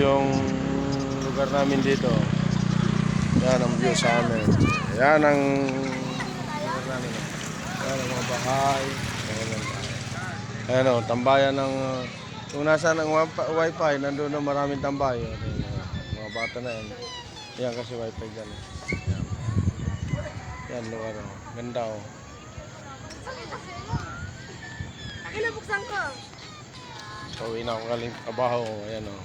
yung lugar namin dito. Yan ang view sa amin. Yan ang lugar namin. Yan ang mga bahay. Ayan o, tambayan ng kung nasa ng wifi, nandun na maraming tambay. Mga bata na yan. Yan kasi wifi dyan. Yan, yan lugar o. Ganda o. Inabuksan ko. Pauwi na ako galing trabaho. Ayan o.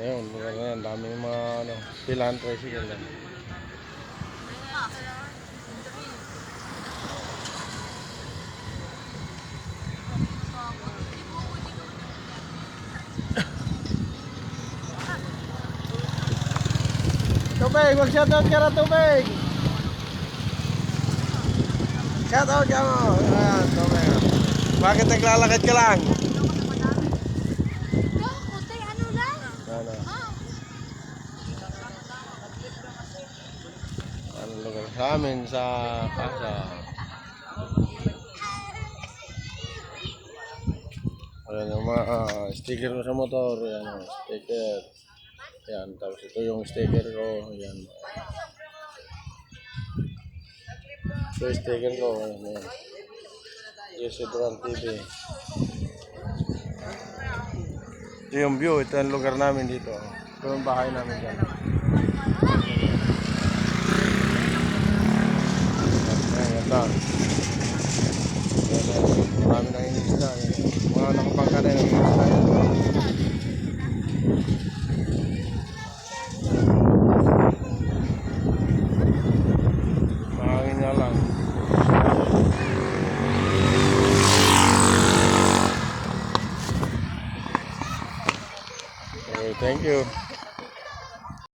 Ayun, lugar na yan. Dami yung mga pilahan tricycle yan. Tubig, mag-shoutout ka na Tubig! Shoutout ka mo! Ayan, Tubig. Bakit naglalakad ka lang? Ano lang? Ano? Ano lugar sa amin sa casa? Ayan yung mga sticker ko sa motor. Ayan, sticker. Ayan, tapos ito yung sticker ko. Ayan. Ito yung sticker ko. Ayan, ayan. Yes, Duran TV. Ito yung view. Ito yung lugar namin dito. Ito yung bahay namin dyan. Ayan, ganda. Marami nang inisda. Mga nakapangka na yung inisda. Mahangin nga lang. Okay, thank you.